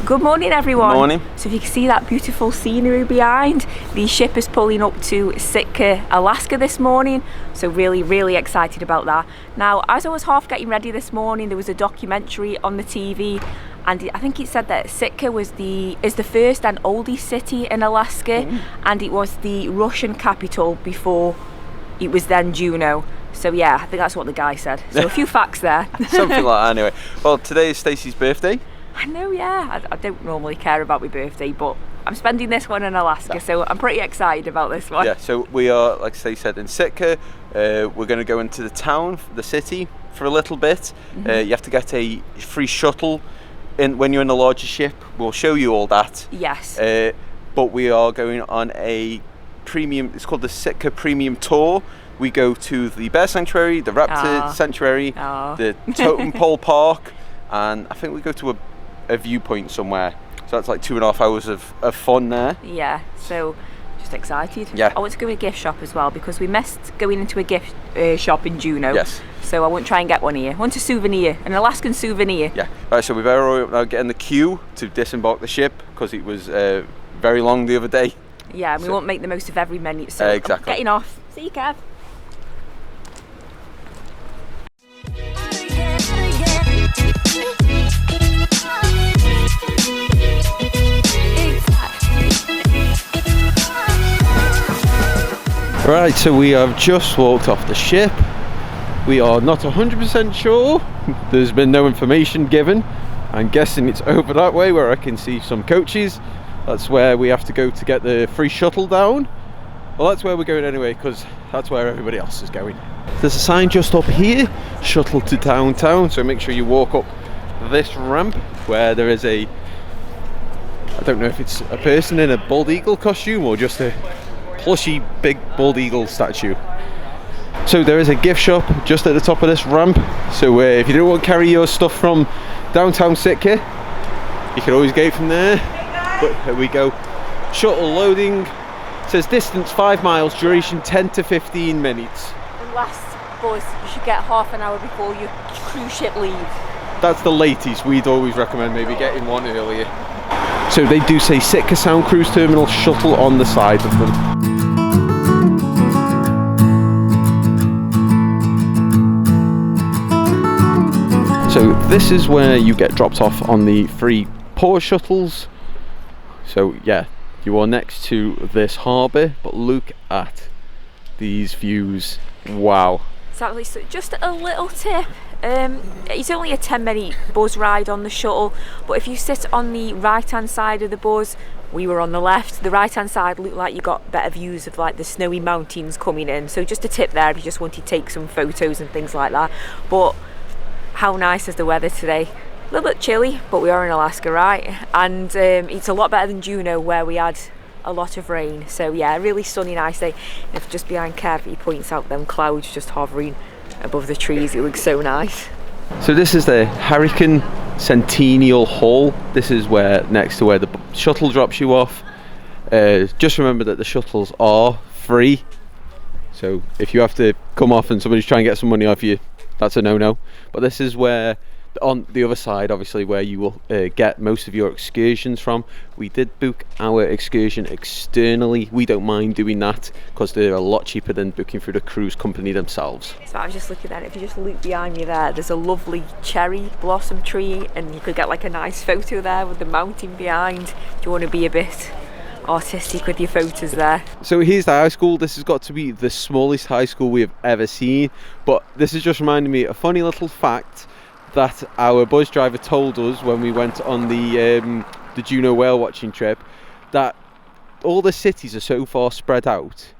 Good morning, everyone. Good morning. So if you can see that beautiful scenery behind, the ship is pulling up to Sitka, Alaska this morning. So really excited about that. Now, as I was half getting ready this morning, there was a documentary on the TV, and I think it said that Sitka is the first and oldest city in Alaska, and it was the Russian capital before it was then Juneau. So yeah, I think that's what the guy said. So a few facts there. Something like that anyway. Well, today is Stacey's birthday. I know, yeah. I don't normally care about my birthday, but I'm spending this one in Alaska, so I'm pretty excited about this one. Yeah, so we are, like Stacey said, in Sitka. We're going to go into the town, the city, for a little bit. You have to get a free shuttle when you're in the larger ship. We'll show you all that. Yes. But we are going on a premium, it's called the Sitka Premium Tour. We go to the Bear Sanctuary, the Raptor Sanctuary, the Totem Pole Park, and I think we go to a viewpoint somewhere. So that's like 2.5 hours of fun there. Yeah, so just excited. Yeah. I want to go to a gift shop as well because we missed going into a gift shop in Juneau. Yes. So I want to try and get one here. I want a souvenir, an Alaskan souvenir. Yeah. Right, so we better now get in the queue to disembark the ship because it was very long the other day. Yeah, and we won't make the most of every minute. So exactly. I'm getting off. See you, Kev. Right, so we have just walked off the ship. We are not 100% sure. There's been no information given. I'm guessing it's over that way where I can see some coaches. That's where we have to go to get the free shuttle down. Well, that's where we're going anyway, because that's where everybody else is going. There's a sign just up here, shuttle to downtown, so make sure you walk up this ramp where there is I don't know if it's a person in a bald eagle costume or just a plushy big bald eagle statue. So there is a gift shop just at the top of this ramp, so if you don't want to carry your stuff from downtown Sitka, you can always get it from there. But here we go, shuttle loading. It says distance 5 miles, duration 10 to 15 minutes. The last bus, you should get half an hour before your cruise ship leaves. That's the latest. We'd always recommend maybe getting one earlier. So they do say Sitka Sound Cruise Terminal shuttle on the side of them. So this is where you get dropped off on the free port shuttles. So yeah, you are next to this harbour, but look at these views. Wow. Exactly, so just a little tip. It's only a 10-minute bus ride on the shuttle, but if you sit on the right hand side of the bus, we were on the left, the right hand side looked like you got better views of like the snowy mountains coming in. So just a tip there if you just want to take some photos and things like that. But how nice is the weather today? A little bit chilly, but we are in Alaska, right? And it's a lot better than Juneau where we had a lot of rain. So yeah, really sunny, nice day. And if just behind Kev, he points out them clouds just hovering above the trees, it looks so nice. So this is the Hurricane Centennial Hall. This is where next to where the shuttle drops you off. Just remember that the shuttles are free. So if you have to come off and somebody's trying to get some money off you, that's a no-no. But this is where, on the other side obviously, where you will get most of your excursions from. We did book our excursion externally. We don't mind doing that because they're a lot cheaper than booking through the cruise company themselves. So I was just looking at it, if you just look behind me there's a lovely cherry blossom tree, and you could get like a nice photo there with the mountain behind. Do you want to be a bit artistic with your photos there? So here's the high school. This has got to be the smallest high school we have ever seen, but this is just reminding me a funny little fact that our bus driver told us when we went on the Juneau whale watching trip, that all the cities are so far spread out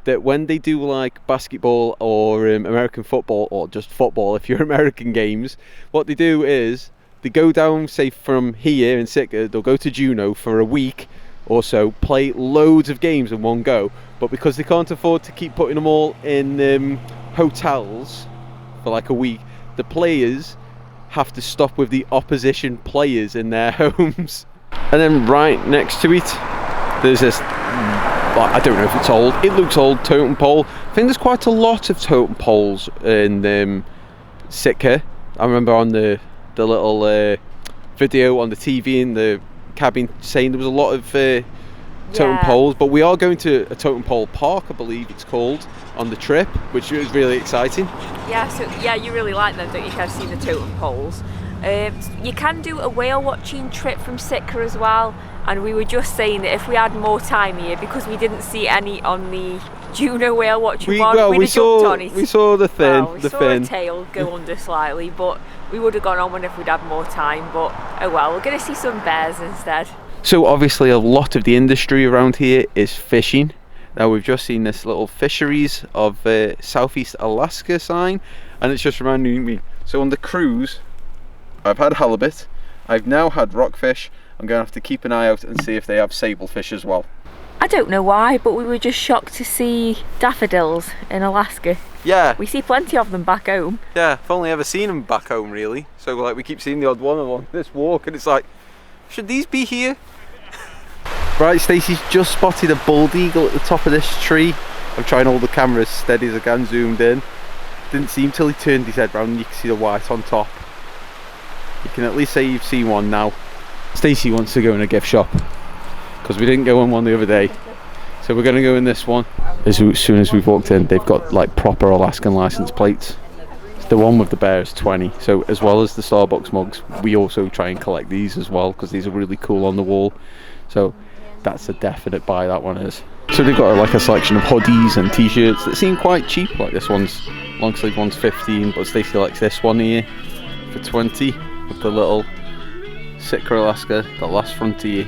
that when they do like basketball or American football, or just football if you're American games, what they do is they go down, say from here in Sitka, they'll go to Juneau for a week or so, play loads of games in one go, but because they can't afford to keep putting them all in hotels for like a week, the players have to stop with the opposition players in their homes. And then right next to it there's this, I don't know if it's old, it looks old, totem pole. I think there's quite a lot of totem poles in Sitka. I remember on the little video on the TV in the cabin saying there was a lot of totem Yeah. poles, but we are going to a totem pole park, I believe it's called, on the trip, which is really exciting. Yeah, so yeah, you really like them, don't you? I've seen the totem poles. You can do a whale watching trip from Sitka as well, and we were just saying that if we had more time here, because we didn't see any on the Juno whale watching one, we'd have jumped on it. We saw the fin, Well, we saw a tail go under slightly, but we would have gone on one if we'd had more time. But oh well, we're going to see some bears instead. So obviously a lot of the industry around here is fishing. Now we've just seen this little fisheries of Southeast Alaska sign, and it's just reminding me. So on the cruise, I've had halibut, I've now had rockfish. I'm going to have to keep an eye out and see if they have sablefish as well. I don't know why, but we were just shocked to see daffodils in Alaska. Yeah. We see plenty of them back home. Yeah, I've only ever seen them back home really. So like we keep seeing the odd one along this walk, and it's like, should these be here? Right, Stacey's just spotted a bald eagle at the top of this tree. I'm trying to hold the camera as steady as I can, zoomed in. Didn't see him till he turned his head round and you can see the white on top. You can at least say you've seen one now. Stacey wants to go in a gift shop because we didn't go in one the other day. So we're going to go in this one. As soon as we've walked in, they've got like proper Alaskan license plates. The one with the bear is 20. So as well as the Starbucks mugs, we also try and collect these as well because these are really cool on the wall. So that's a definite buy, that one is. So they've got like a selection of hoodies and t-shirts that seem quite cheap. Like this one's long sleeve one's 15, but Stacey likes this one here for 20 with the little Sitka Alaska, the last frontier.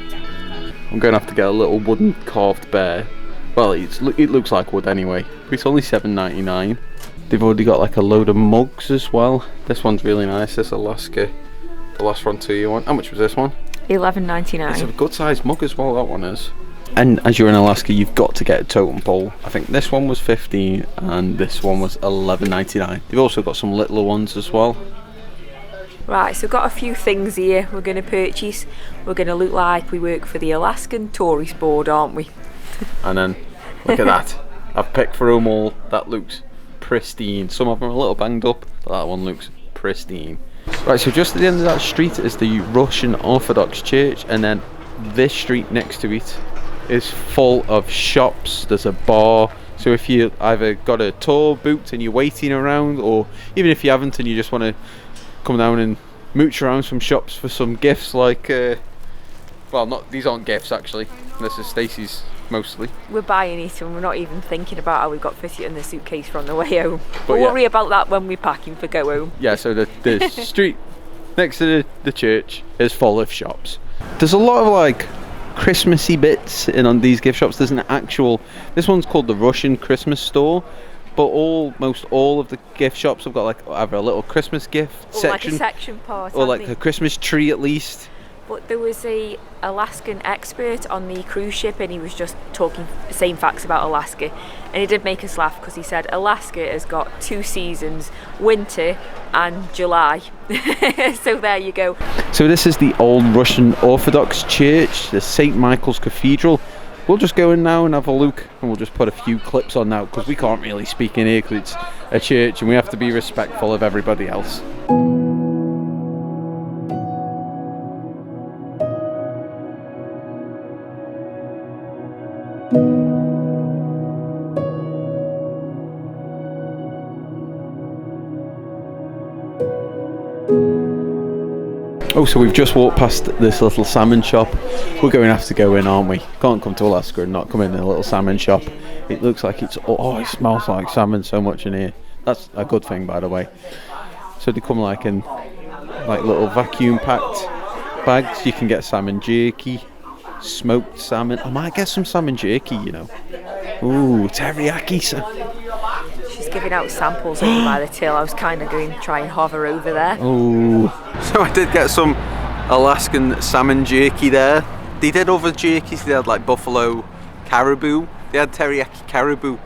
I'm going to have to get a little wooden carved bear. Well, it looks like wood anyway, but it's only $7.99. They've already got like a load of mugs as well. This one's really nice, this Alaska, the last frontier one. How much was this one? $11.99. It's a good sized mug as well, that one is. And as you're in Alaska, you've got to get a totem pole. I think this one was 15 and this one was $11.99. They've also got some littler ones as well. Right, so we've got a few things here we're going to purchase. We're going to look like we work for the Alaskan Tourist Board, aren't we? And then, look at that. I've picked for them all. That looks pristine. Some of them are a little banged up, but that one looks pristine. Right, so just at the end of that street is the Russian Orthodox Church, and then this street next to it is full of shops. There's a bar. So if you either got a tour booked and you're waiting around, or even if you haven't and you just want to come down and mooch around some shops for some gifts, like well, not these aren't gifts actually, this is Stacey's mostly. We're buying it and we're not even thinking about how we got fit it in the suitcase from the way home. But We'll yeah. worry about that when we're packing for go home. Yeah, so the street next to the church is full of shops. There's a lot of like Christmassy bits in on these gift shops. There's an actual, this one's called the Russian Christmas store, but almost all of the gift shops have got like either a little Christmas gift Or section, like a section part. or like a Christmas tree at least. But there was a Alaskan expert on the cruise ship and he was just talking same facts about Alaska, and it did make us laugh because he said Alaska has got 2 seasons, winter and July. So there you go. So this is the old Russian Orthodox Church, the St. Michael's Cathedral. We'll just go in now and have a look, and we'll just put a few clips on now because we can't really speak in here because it's a church and we have to be respectful of everybody else. Oh, so we've just walked past this little salmon shop. We're going to have to go in, aren't we? Can't come to Alaska and not come in a little salmon shop. It looks like it's, oh, it smells like salmon so much in here. That's a good thing, by the way. So they come like in like little vacuum packed bags. You can get salmon jerky, smoked salmon. I might get some salmon jerky, you know. Ooh, teriyaki. She's giving out samples over by the till. I was kind of going to try and hover over there. Oh, so I did get some Alaskan salmon jerky there. They did other jerkies. They had like buffalo caribou. They had teriyaki caribou.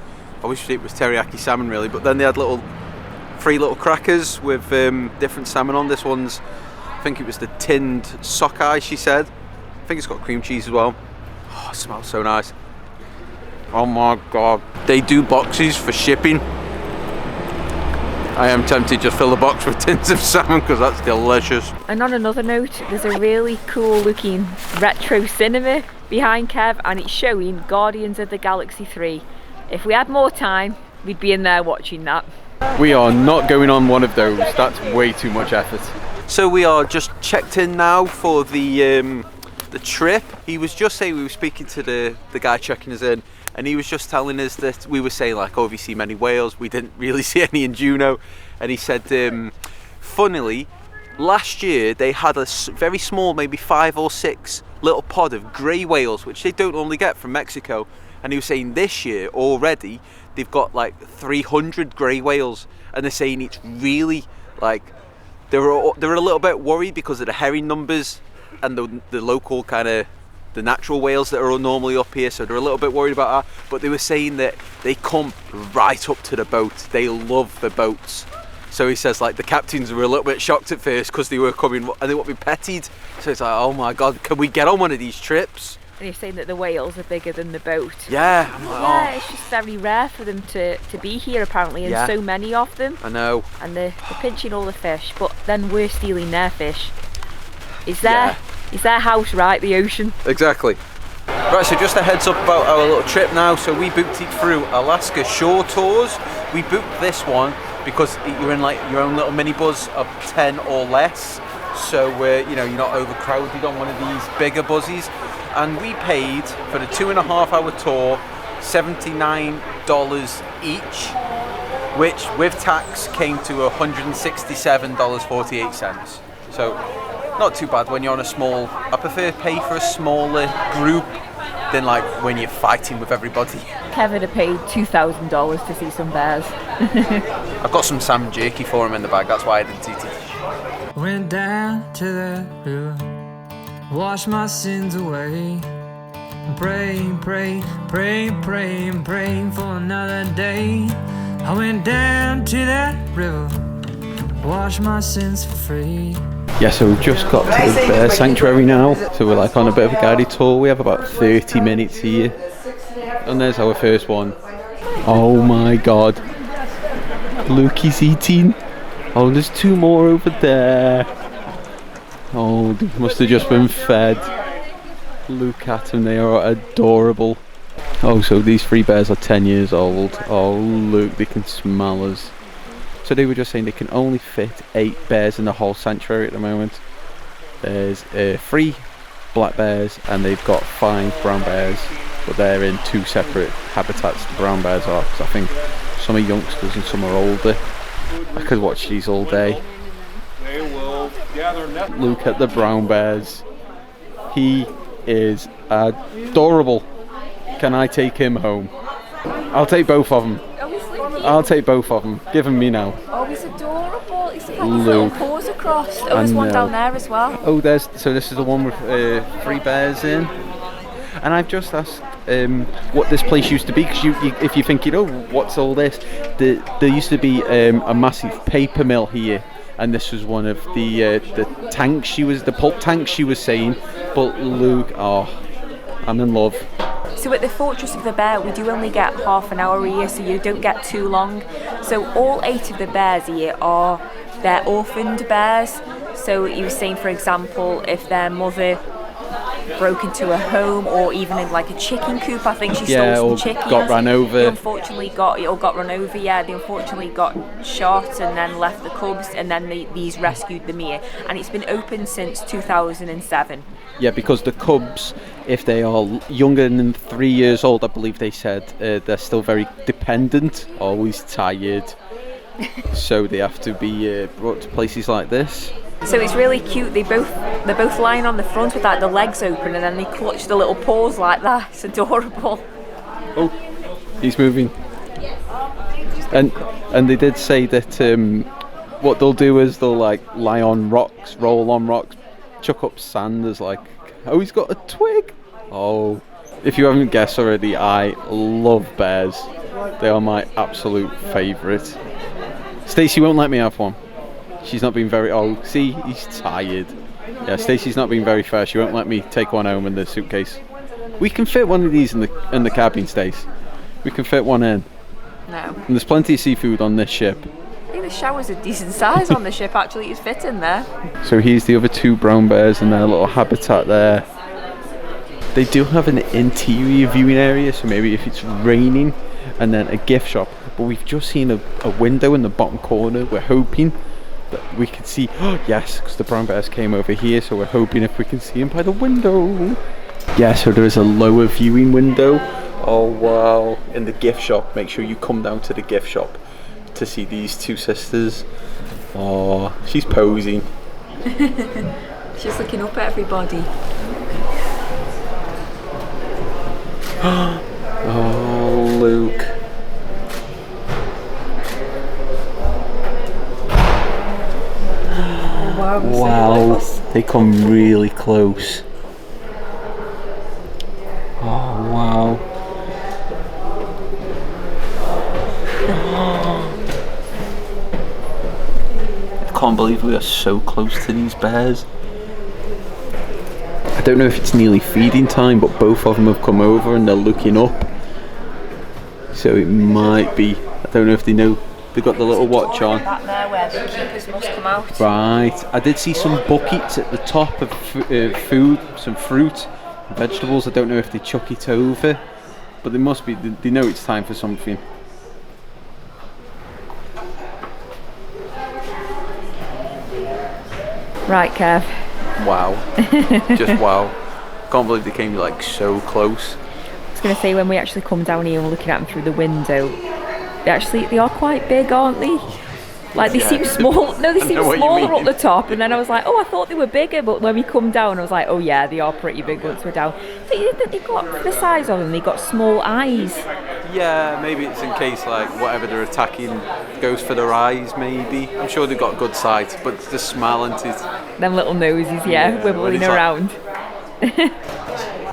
I wish it was teriyaki salmon really, but then they had 3 little crackers with different salmon on. This one's, I think it was the tinned sockeye, she said. I think it's got cream cheese as well. Oh, it smells so nice. Oh my god. They do boxes for shipping. I am tempted to just fill the box with tins of salmon because that's delicious. And on another note, there's a really cool looking retro cinema behind Kev, and it's showing Guardians of the Galaxy 3. If we had more time, we'd be in there watching that. We are not going on one of those. That's way too much effort. So we are just checked in now for the trip. He was just saying, we were speaking to the guy checking us in, and he was just telling us that we were saying like, oh, have you seen many whales? We didn't really see any in Juneau. And he said, funnily, last year they had a very small, maybe 5 or 6 little pod of grey whales, which they don't normally get from Mexico. And he was saying this year already they've got like 300 grey whales, and they're saying it's really like they're a little bit worried because of the herring numbers and the local kind of the natural whales that are normally up here, so they're a little bit worried about that. But they were saying that they come right up to the boat. They love the boats. So he says like the captains were a little bit shocked at first because they were coming and they want to be petted. So it's like, oh my god, can we get on one of these trips? And you're saying that the whales are bigger than the boat. Yeah. I'm like, yeah, it's just very rare for them to be here apparently, and so many of them. I know. And they're pinching all the fish, but then we're stealing their fish. Is their house right, the ocean? Exactly. Right, so just a heads up about our little trip now. So we booked it through Alaska Shore Tours. We booked this one because you're in like your own little minibus of 10 or less. So you're not overcrowded on one of these bigger buses. And we paid for the 2.5-hour tour $79 each, which with tax came to $167.48. So not too bad when you're on a small. I prefer pay for a smaller group than like when you're fighting with everybody. Kevin had paid $2,000 to see some bears. I've got some salmon jerky for him in the bag, that's why I didn't eat it. Went down to the river, washed my sins away, praying for another day. I went down to that river, washed my sins for free. Yeah, so we've just got to the bear sanctuary now, so we're like on a bit of a guided tour. We have about 30 minutes here, and there's our first one. Oh my god, Luke is eating. Oh, there's 2 more over there. Oh, they must have just been fed. Look at them, they are adorable. Oh, so these 3 bears are 10 years old. Oh look, they can smell us. So they were just saying they can only fit 8 bears in the whole sanctuary at the moment. There's 3 black bears and they've got 5 brown bears, but they're in 2 separate habitats, the brown bears are, because I think some are youngsters and some are older. I could watch these all day. Look at the brown bears. He is adorable. Can I take him home? I'll take both of them. I'll take both of them. Give them me now. Oh, he's adorable. He's got his little paws across. Oh, there's one down there as well. Oh, this is the one with 3 bears in. And I've just asked what this place used to be, because if you're thinking, oh, what's all this? There used to be a massive paper mill here, and this was one of the tanks. The pulp tanks she was saying. But Luke, oh, I'm in love. So at the Fortress of the Bear, we do only get half an hour here, so you don't get too long. So all 8 of the bears here they're orphaned bears. So he was saying, for example, if their mother broke into a home, or even in like a chicken coop, I think she stole some chickens. Got run over. They unfortunately got run over. Yeah, they unfortunately got shot and then left the cubs, and then these rescued them here. And it's been open since 2007. Yeah, because the cubs, if they are younger than 3 years old, I believe they said they're still very dependent, always tired. So they have to be brought to places like this. So it's really cute. They're both lying on the front with like the legs open, and then they clutch the little paws like that. It's adorable. Oh, he's moving. And they did say that what they'll do is they'll like lie on rocks, roll on rocks, chuck up sand as like, oh, he's got a twig. Oh, if you haven't guessed already, I love bears. They are my absolute favourite. Stacey won't let me have one. She's not being very. Oh, see, he's tired. Yeah, Stacey's not being very fair. She won't let me take one home in the suitcase. We can fit one of these in the cabin, Stace. We can fit one in. No. And there's plenty of seafood on this ship. I think the showers are decent size on the ship, actually. It's fitting there. So here's the other 2 brown bears in their little habitat there. They do have an interior viewing area, so maybe if it's raining, and then a gift shop. But we've just seen a window in the bottom corner. We're hoping that we can see, oh yes, because the brown bears came over here, so we're hoping if we can see them by the window. Yeah, so there is a lower viewing window. Oh wow, in the gift shop. Make sure you come down to the gift shop to see these 2 sisters. Oh, she's posing. She's looking up at everybody. Oh, Luke. Wow, they come really close. Oh, wow. I can't believe we are so close to these bears. I don't know if it's nearly feeding time, but both of them have come over and they're looking up. So it might be, I don't know if they know, they've got the little watch on. Back there where the keepers must come out. Right, I did see some buckets at the top of food, some fruit, and vegetables. I don't know if they chuck it over, but they must be, they know it's time for something. Right, Kev. Wow. Just wow. Can't believe they came like so close. I was going to say, when we actually come down here and we're looking at them through the window, they are quite big, aren't they? Like they seem small. No, they seem smaller up the top, and then I was like, oh, I thought they were bigger, but when we come down I was like, oh yeah, they are pretty big once we're down. So you think they've got, the size of them, they've got small eyes. Yeah, maybe it's in case like whatever they're attacking goes for their eyes, maybe. I'm sure they've got good sight, but it's the smell, isn't it? Them little noses, yeah wibbling around.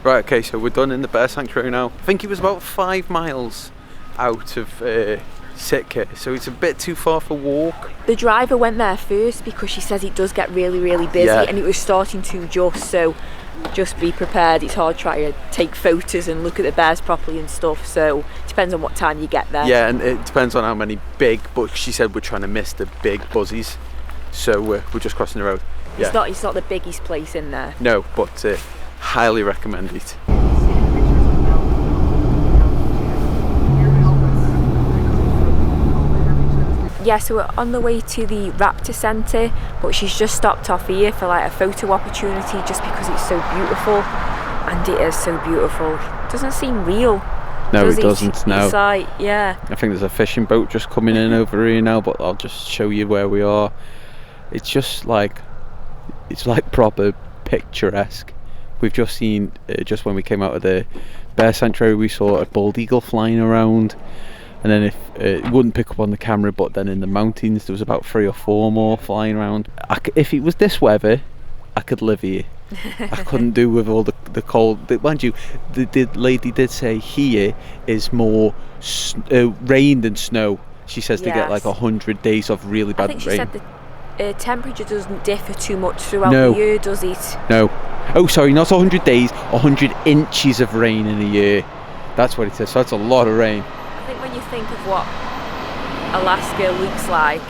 Right, okay, so we're done in the bear sanctuary now. I think it was about 5 miles out of Sitka, so it's a bit too far for a walk. The driver went there first because she says it does get really, really busy, and it was starting to adjust, so just be prepared. It's hard trying to take photos and look at the bears properly and stuff, so it depends on what time you get there. Yeah, and it depends on how many big, but she said we're trying to miss the big buzzies, so we're just crossing the road. Yeah. It's not the biggest place in there. No, but highly recommend it. Yeah, so we're on the way to the Raptor Centre, but she's just stopped off here for like a photo opportunity just because it's so beautiful. And it is so beautiful. It doesn't seem real. No, it doesn't, no. It's like, yeah. I think there's a fishing boat just coming in over here now, but I'll just show you where we are. It's just like, it's like proper picturesque. We've just seen, just when we came out of the bear sanctuary, we saw a bald eagle flying around. And then if it wouldn't pick up on the camera, but then in the mountains there was about 3 or 4 more flying around. If it was this weather, I could live here. I couldn't do with all the cold. Mind you, the lady did say here is more rain than snow. She says they get like 100 days of really bad rain. I think she said the temperature doesn't differ too much throughout the year, does it? No. Oh, sorry, not 100 days, 100 inches of rain in a year. That's what it says, so that's a lot of rain. I think when you think of what Alaska looks like,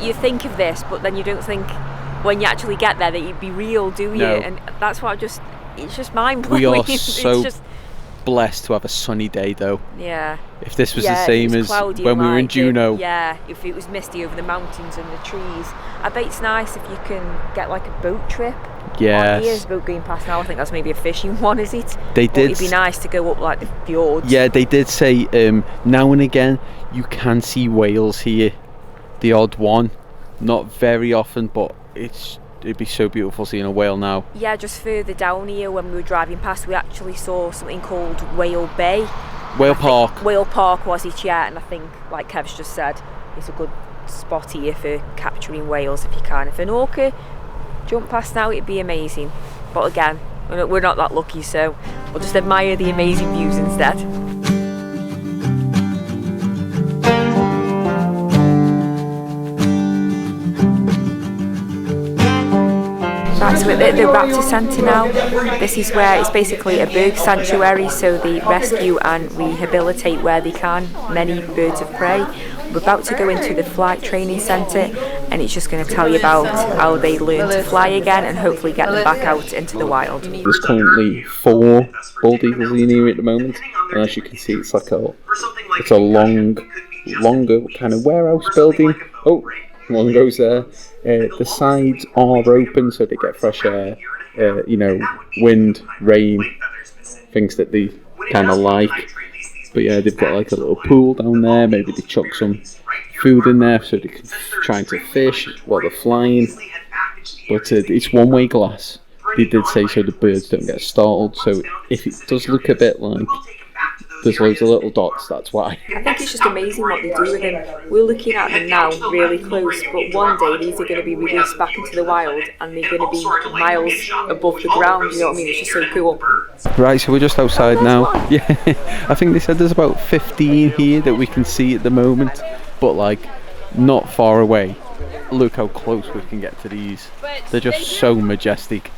you think of this, but then you don't think when you actually get there that it'd be real, do you? No. And that's what it's just mind-blowing. We are so blessed to have a sunny day though. Yeah. If this was the same as when we were in Juneau. Yeah, if it was misty over the mountains and the trees. I bet it's nice if you can get like a boat trip. Yes. Here's a boat going past now. I think that's maybe a fishing one, is it? They did. It'd be nice to go up like the fjords. Yeah, they did say now and again you can see whales here. The odd one, not very often, but it'd be so beautiful seeing a whale now. Yeah, just further down here when we were driving past, we actually saw something called Whale Bay. Whale Park. Whale Park was it, yeah, and I think, like Kev's just said, it's a good spot here for capturing whales if you can. If an orca jump past now, it'd be amazing. But again, we're not that lucky, so we'll just admire the amazing views instead. Right, so we're at the Raptor Centre now. This is where it's basically a bird sanctuary, so they rescue and rehabilitate where they can many birds of prey. we're about to go into the flight training centre, and it's just going to tell you about how they learn to fly again and hopefully get them back out into the wild. There's currently 4 bald eagles in here at the moment, and as you can see, it's a longer kind of warehouse building. Oh, one goes there. The sides are open so they get fresh air, wind, rain, things that they kind of like. But yeah, they've got like a little pool down there. Maybe they chuck some food in there so they can try to fish while they're flying. But it's one-way glass. They did say so the birds don't get startled. So if it does look a bit like there's loads of little dots, that's why. I think it's just amazing what they do with them. We're looking at them now really close, but one day these are going to be released back into the wild and they're going to be miles above the ground, you know what I mean? It's just so cool. Right, so we're just outside now. Yeah, I think they said there's about 15 here that we can see at the moment, but like not far away. Look how close we can get to these. They're just so majestic.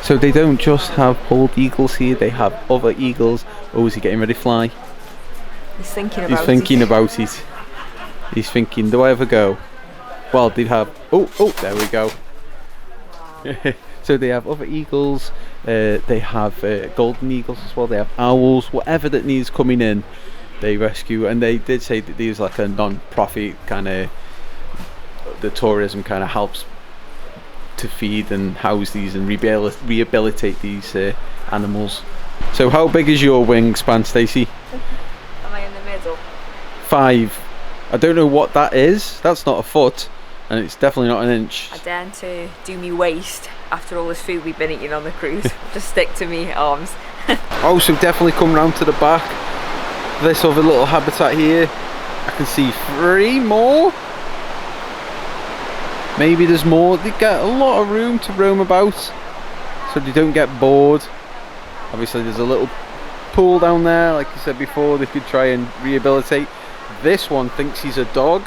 So they don't just have bald eagles here, they have other eagles. Oh, is he getting ready to fly? He's thinking about it. He's thinking, do I ever go? Well, they'd have... Oh, there we go. Wow. So they have other eagles, they have golden eagles as well, they have owls, whatever that needs coming in, they rescue. And they did say that these like a non-profit kind of... The tourism kind of helps to feed and house these and rehabilitate these animals. So how big is your wingspan, Stacey? Am I in the middle? 5. I don't know what that is. That's not a foot, and it's definitely not an inch. I dare to do me waist after all this food we've been eating on the cruise. Just stick to me arms. Oh, so definitely come round to the back. This other little habitat here. I can see 3 more. Maybe there's more. They get a lot of room to roam about, so they don't get bored. Obviously there's a little pool down there, like I said before, they could try and rehabilitate. This one thinks he's a dog.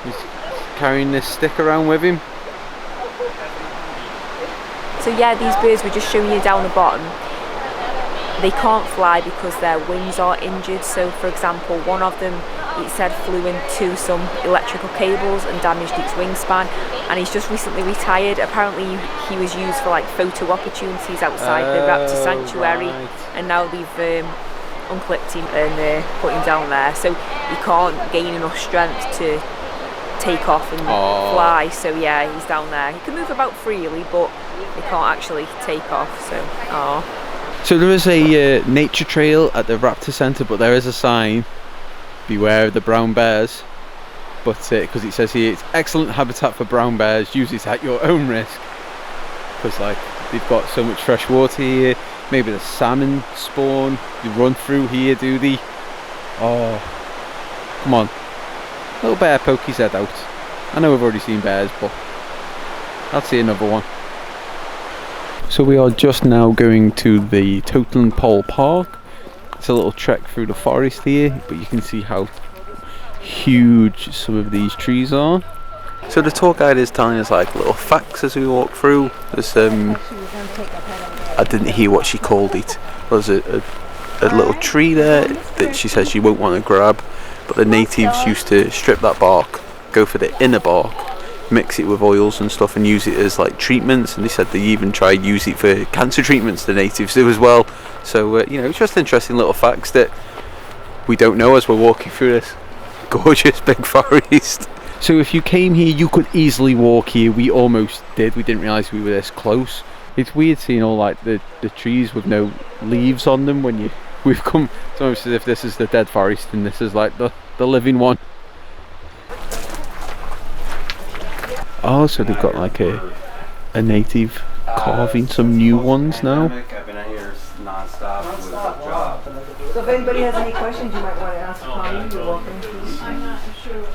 He's carrying this stick around with him. So yeah, these birds we're just showing you down the bottom, they can't fly because their wings are injured. So for example, one of them, it said, flew into some electrical cables and damaged its wingspan, and he's just recently retired. Apparently he was used for like photo opportunities outside the Raptor sanctuary, right. And now they've unclipped him and put him down there, so he can't gain enough strength to take off and fly. So yeah, he's down there. He can move about freely, but he can't actually take off. So there is a nature trail at the Raptor Centre, but there is a sign, beware of the brown bears. But because it says here, it's excellent habitat for brown bears, use it at your own risk. Because like they've got so much fresh water here. Maybe the salmon spawn, they run through here, do they? Oh, come on, little bear poke his head out. I know we've already seen bears, but I'll see another one. So we are just now going to the Totem Pole Park. It's a little trek through the forest here, but you can see how huge some of these trees are. So the tour guide is telling us like little facts as we walk through. There's I didn't hear what she called it. There's a little tree there that she says you won't want to grab, but the natives used to strip that bark, go for the inner bark, mix it with oils and stuff and use it as like treatments, and they said they even tried use it for cancer treatments, the natives do as well. So it's just interesting little facts that we don't know as we're walking through this gorgeous big forest. So if you came here you could easily walk here. We almost did, we didn't realise we were this close. It's weird seeing all like the trees with no leaves on them when we've come. It's almost as if this is the dead forest and this is like the living one. Oh, so they've got like a native carving some new ones now. I've been out here non-stop with a job. So if anybody has any questions you might want to ask Connie, you're welcome to. I'm not sure.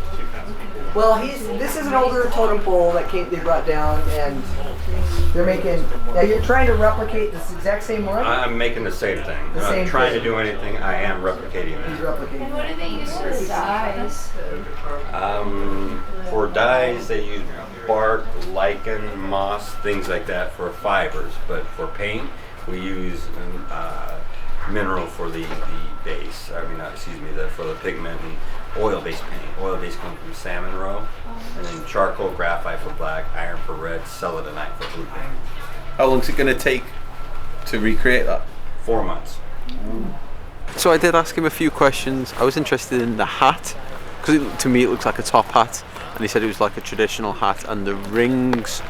Well, this is an older totem pole that they brought down, and they're making. Now you're trying to replicate this exact same one. I'm making the same thing. I'm not trying to do anything. I am replicating it. He's replicating. What do they use for dyes? For dyes, they use bark, lichen, moss, things like that for fibers. But for paint, we use mineral for the base. I mean, excuse me, for the pigment, and oil-based paint. Oil-based comes from salmon roe, and then charcoal, graphite for black, iron for red, celadonite for blue paint. How long is it going to take to recreate that? 4 months. So I did ask him a few questions. I was interested in the hat, because to me it looks like a top hat, and he said it was like a traditional hat, and the rings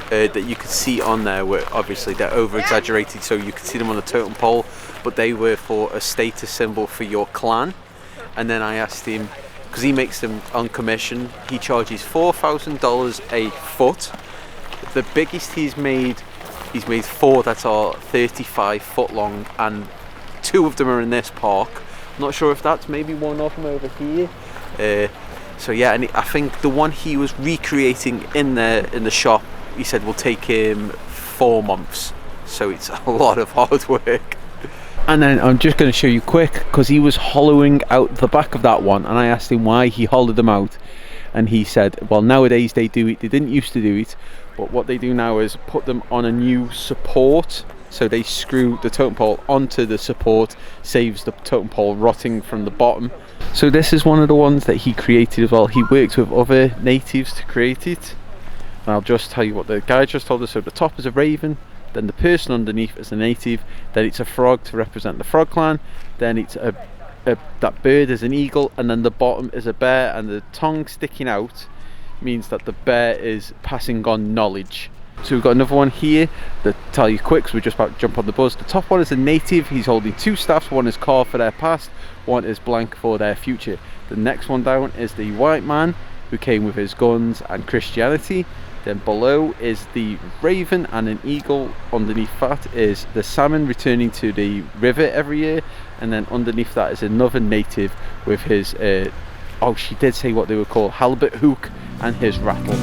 that you could see on there were obviously they're over exaggerated, so you could see them on the totem pole, but they were for a status symbol for your clan. And then I asked him, because he makes them on commission, he charges $4,000 a foot. The biggest he's made 4 that are 35 foot long, and 2 of them are in this park. I'm not sure if that's maybe one of them over here. So yeah, and I think the one he was recreating in the shop, he said will take him 4 months. So it's a lot of hard work. And then I'm just going to show you quick, because he was hollowing out the back of that one, and I asked him why he hollowed them out, and he said, well, nowadays they do it. They didn't used to do it, but what they do now is put them on a new support. So they screw the totem pole onto the support, saves the totem pole rotting from the bottom. So this is one of the ones that he created as well. He worked with other natives to create it. And I'll just tell you what the guy just told us. So the top is a raven, then the person underneath is a native, then it's a frog to represent the frog clan, then it's that bird is an eagle, and then the bottom is a bear, and the tongue sticking out means that the bear is passing on knowledge. So we've got another one here that tell you quick, so we're just about to jump on the bus. The top one is a native. He's holding 2 staffs. One is carved for their past, one is blank for their future. The next one down is the white man who came with his guns and Christianity. Then below is the raven and an eagle. Underneath that is the salmon returning to the river every year. And then underneath that is another native with his she did say what they were called, halibut hook, and his rattle.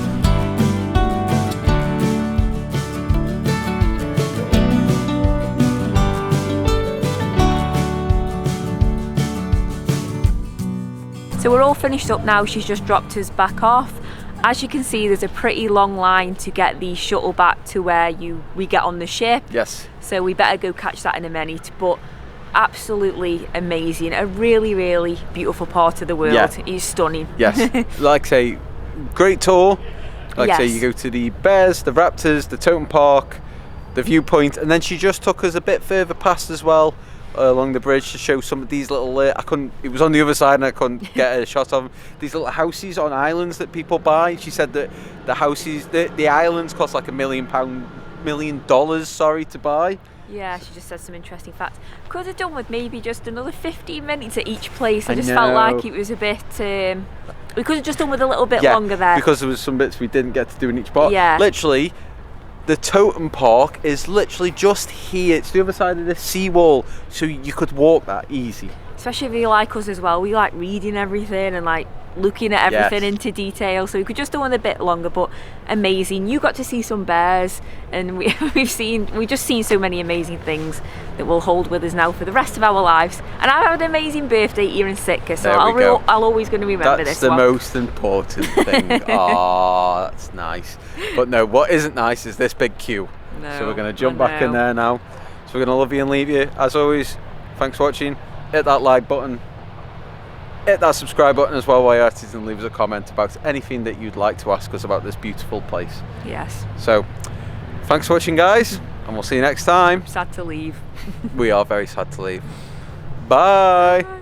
So we're all finished up now. She's just dropped us back off. As you can see, there's a pretty long line to get the shuttle back to where we get on the ship. Yes. So we better go catch that in a minute. But absolutely amazing. A really, really beautiful part of the world. Yeah. It's stunning. Yes. Like I say, great tour. Like I say, Yes. you go to the bears, the raptors, the totem park, the viewpoint, and then she just took us a bit further past as well, along the bridge, to show some of these little it was on the other side and I couldn't get a shot of them. These little houses on islands that people buy. She said that the houses, the islands cost like $1 million to buy. Yeah, she just said some interesting facts. Could have done with maybe just another 15 minutes at each place. I just know. felt like it was a bit we could have just done with a little bit longer there. Because there was some bits we didn't get to do in each part. Yeah. Literally, the totem park is literally just here. It's the other side of the seawall, so you could walk that easy. Especially if you like us as well. We like reading everything and like looking at everything Yes. into detail. So we could just do one a bit longer, but amazing. You got to see some bears, and we've just seen so many amazing things that we'll hold with us now for the rest of our lives. And I've had an amazing birthday here in Sitka, so I'll always going to remember That's this the one. most important thing. Oh, that's nice. But no, what isn't nice is this big queue. No, So we're going to jump I back in know. there now. So we're going to love you and leave you. As always, thanks for watching. Hit that like button. Hit that subscribe button as well while you're at it, and leave us a comment about anything that you'd like to ask us about this beautiful place. Yes. So, thanks for watching, guys, and we'll see you next time. Sad to leave. We are very sad to leave. Bye. Bye.